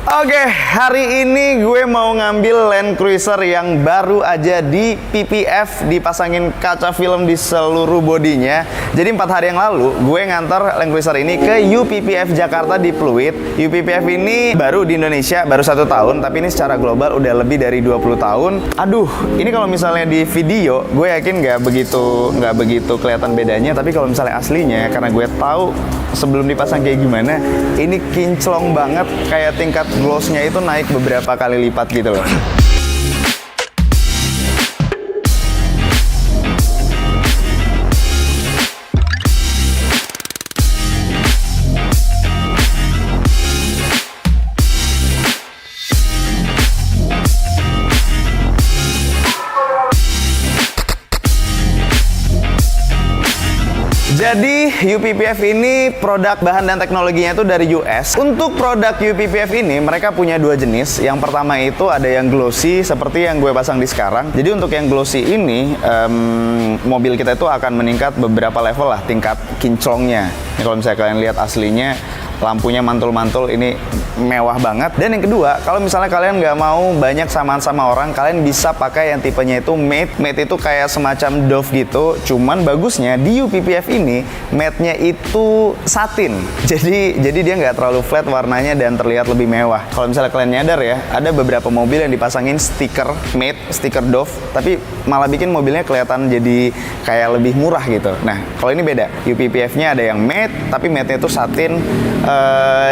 Oke, hari ini gue mau ngambil Land Cruiser yang baru aja di PPF, dipasangin kaca film di seluruh bodinya. Jadi 4 hari yang lalu gue ngantar Land Cruiser ini ke UPPF Jakarta di Pluit. UPPF ini baru di Indonesia, baru 1 tahun, tapi ini secara global udah lebih dari 20 tahun. Aduh, ini kalau misalnya di video, gue yakin nggak begitu kelihatan bedanya. Tapi kalau misalnya aslinya, karena gue tahu sebelum dipasang kayak gimana, ini kinclong banget, kayak tingkat glossnya itu naik beberapa kali lipat gitu loh. Jadi UPPF ini produk bahan dan teknologinya itu dari US. Untuk produk UPPF ini mereka punya 2 jenis. Yang pertama itu ada yang glossy seperti yang gue pasang di sekarang. Jadi untuk yang glossy ini mobil kita itu akan meningkat beberapa level lah tingkat kinclongnya. Ini kalau misalnya kalian lihat aslinya, lampunya mantul-mantul, ini mewah banget. Dan yang kedua, kalau misalnya kalian nggak mau banyak samaan sama orang, kalian bisa pakai yang tipenya itu matte. Matte itu kayak semacam Dove gitu, cuman bagusnya di UPPF ini matte-nya itu satin. Jadi dia nggak terlalu flat warnanya dan terlihat lebih mewah. Kalau misalnya kalian nyadar ya, ada beberapa mobil yang dipasangin stiker matte, stiker Dove, tapi malah bikin mobilnya kelihatan jadi kayak lebih murah gitu. Nah, kalau ini beda. UPPF-nya ada yang matte, tapi matte-nya itu satin.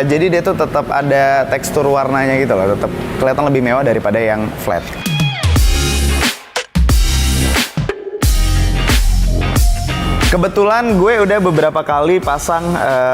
Jadi dia tuh tetap ada tekstur warnanya gitu loh, tetap kelihatan lebih mewah daripada yang flat. Kebetulan gue udah beberapa kali pasang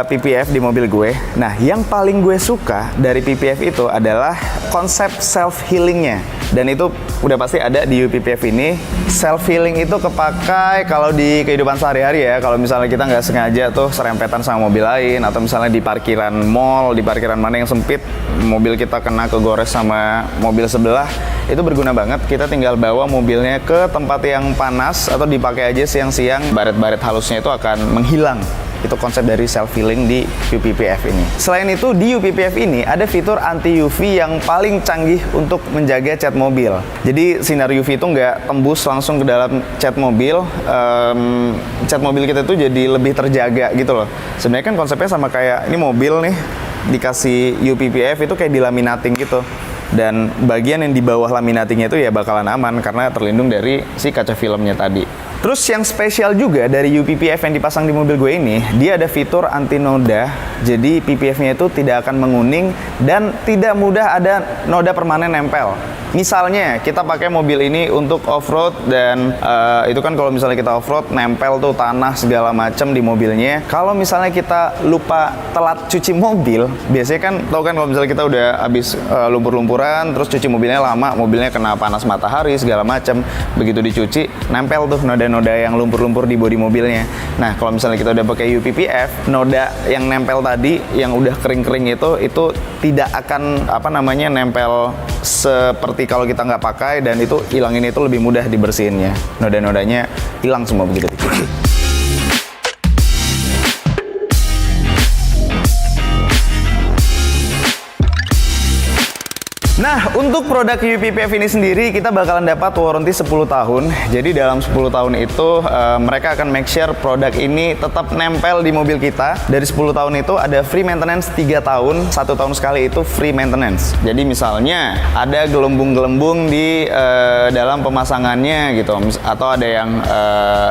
PPF di mobil gue. Nah, yang paling gue suka dari PPF itu adalah konsep self-healingnya. Dan itu udah pasti ada di UPPF ini. Self-healing itu kepakai kalau di kehidupan sehari-hari ya. Kalau misalnya kita nggak sengaja tuh serempetan sama mobil lain, atau misalnya di parkiran mall, di parkiran mana yang sempit, mobil kita kena kegores sama mobil sebelah, itu berguna banget. Kita tinggal bawa mobilnya ke tempat yang panas atau dipakai aja siang-siang, baret-baret halusnya itu akan menghilang. Itu konsep dari self-healing di UPPF ini. Selain itu, di UPPF ini ada fitur anti-UV yang paling canggih untuk menjaga cat mobil. Jadi sinar UV itu nggak tembus langsung ke dalam cat mobil. Cat mobil kita itu jadi lebih terjaga gitu loh. Sebenarnya kan konsepnya sama kayak ini mobil nih, dikasih UPPF itu kayak dilaminating gitu. Dan bagian yang di bawah laminatingnya itu ya bakalan aman karena terlindung dari si kaca filmnya tadi. Terus yang spesial juga dari UPPF yang dipasang di mobil gue ini, dia ada fitur anti noda. Jadi PPF-nya itu tidak akan menguning dan tidak mudah ada noda permanen nempel. Misalnya kita pakai mobil ini untuk off-road dan itu kan kalau misalnya kita off-road nempel tuh tanah segala macam di mobilnya. Kalau misalnya kita lupa telat cuci mobil, biasanya kan tau kan kalau misalnya kita udah habis lumpur-lumpuran terus cuci mobilnya lama, mobilnya kena panas matahari segala macam, begitu dicuci nempel tuh noda-noda yang lumpur-lumpur di bodi mobilnya. Nah, kalau misalnya kita udah pakai UPPF, noda yang nempel tadi yang udah kering-kering itu tidak akan nempel seperti kalau kita nggak pakai, dan itu hilangin itu lebih mudah dibersihinnya. Noda-nodanya hilang semua begitu dicuci. Nah, untuk produk UPPF ini sendiri kita bakalan dapat warranty 10 tahun. Jadi dalam 10 tahun itu mereka akan make sure produk ini tetap nempel di mobil kita. Dari 10 tahun itu ada free maintenance 3 tahun, 1 tahun sekali itu free maintenance. Jadi misalnya ada gelembung-gelembung di dalam pemasangannya gitu, atau ada yang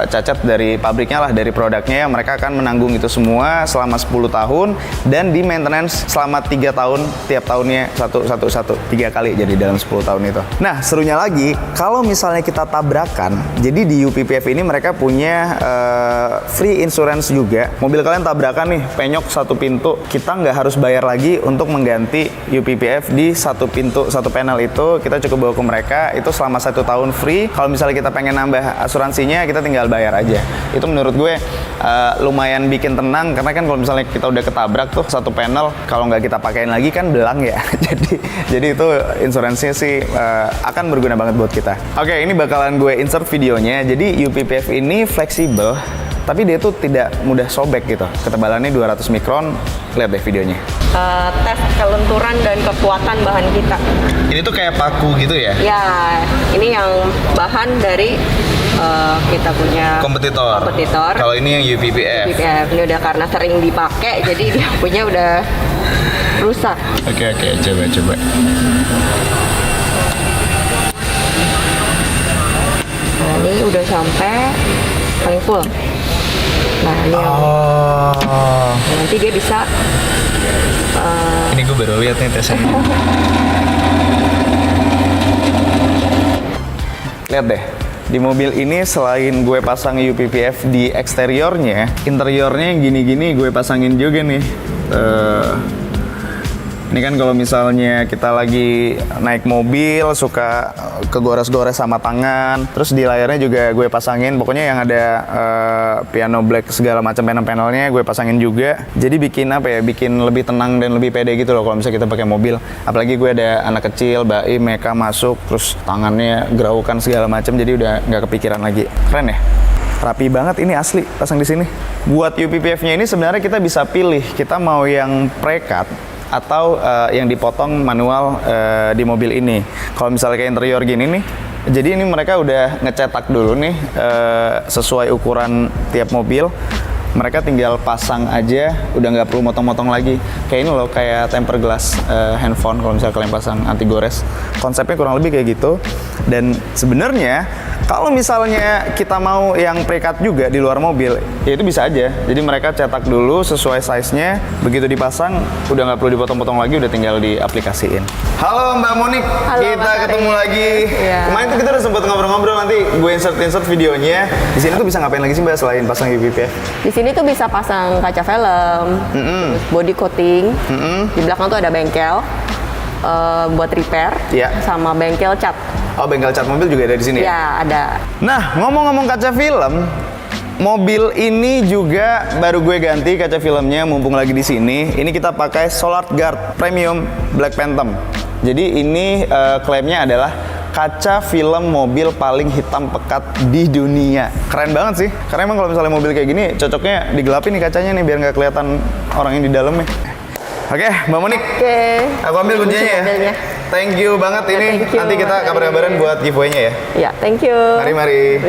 cacat dari pabriknya lah, dari produknya, mereka akan menanggung itu semua selama 10 tahun dan di maintenance selama 3 tahun, tiap tahunnya satu 3 kali jadi dalam 10 tahun itu. Nah, serunya lagi, kalau misalnya kita tabrakan, jadi di UPPF ini mereka punya free insurance juga. Mobil kalian tabrakan nih, penyok satu pintu, kita nggak harus bayar lagi untuk mengganti UPPF di satu pintu, satu panel itu. Kita cukup bawa ke mereka, itu selama 1 tahun free. Kalau misalnya kita pengen nambah asuransinya, kita tinggal bayar aja. Itu menurut gue lumayan bikin tenang, karena kan kalau misalnya kita udah ketabrak tuh satu panel, kalau nggak kita pakein lagi kan belang ya. jadi itu itu insuransinya sih akan berguna banget buat kita. Oke, ini bakalan gue insert videonya. Jadi UPPF ini fleksibel. tapi dia tuh tidak mudah sobek gitu. Ketebalannya 200 mikron. Lihat deh videonya. Tes kelenturan dan kekuatan bahan kita. Ini tuh kayak paku gitu ya? Ya, ini yang bahan dari kita punya Kompetitor. Kalau ini yang UPPF. UPPF ini udah karena sering dipakai, jadi dia punya udah rusak. Oke, coba. Nah, ini udah sampai paling full. Nah, ini yang nanti dia bisa. Ini gue baru lihat nih tesnya. Lihat deh, di mobil ini selain gue pasang UPPF di eksteriornya, interiornya yang gini-gini gue pasangin juga nih. Ini kan kalau misalnya kita lagi naik mobil suka kegores-gores sama tangan, terus di layarnya juga gue pasangin, pokoknya yang ada piano black segala macam panel-panelnya gue pasangin juga. Jadi bikin apa ya, bikin lebih tenang dan lebih pede gitu loh kalau misalnya kita pakai mobil. Apalagi gue ada anak kecil, bayi, mereka masuk, terus tangannya geraukan segala macam, jadi udah nggak kepikiran lagi. Keren ya? Rapi banget, ini asli pasang di sini. Buat UPPF-nya ini sebenarnya kita bisa pilih, kita mau yang pre-cut atau yang dipotong manual di mobil ini. Kalau misalnya kayak interior gini nih, jadi ini mereka udah ngecetak dulu nih sesuai ukuran tiap mobil. Mereka tinggal pasang aja, udah nggak perlu motong-motong lagi. Kayak ini loh, kayak tempered glass handphone kalau misalnya kalian pasang anti gores. Konsepnya kurang lebih kayak gitu. Dan sebenarnya kalau misalnya kita mau yang pre-cut juga di luar mobil, ya itu bisa aja. Jadi mereka cetak dulu sesuai size-nya, begitu dipasang udah nggak perlu dipotong-potong lagi, udah tinggal diaplikasiin. Halo Mbak Monik, kita ketemu lagi. Ya. Kemarin tuh kita udah sempat ngobrol-ngobrol, nanti gue insert videonya. Di sini tuh bisa ngapain lagi sih Mbak selain pasang UPPF? Di sini tuh bisa pasang kaca film, body coating. Di belakang tuh ada bengkel buat repair, sama bengkel cat. Oh, bengkel cat mobil juga ada di sini ya? Ya, ada. Nah, ngomong-ngomong kaca film, mobil ini juga baru gue ganti kaca filmnya mumpung lagi di sini. Ini kita pakai Solar Guard Premium Black Phantom. Jadi ini klaimnya adalah kaca film mobil paling hitam pekat di dunia. Keren banget sih. Karena emang kalau misalnya mobil kayak gini cocoknya digelapin nih kacanya nih biar nggak kelihatan orang yang di dalamnya. Oke, Mbak Monik. Aku ambil kuncinya ya. Thank you banget ini. Thank you, nanti kita kabar-kabaran buat giveaway-nya ya. Ya, thank you. Mari.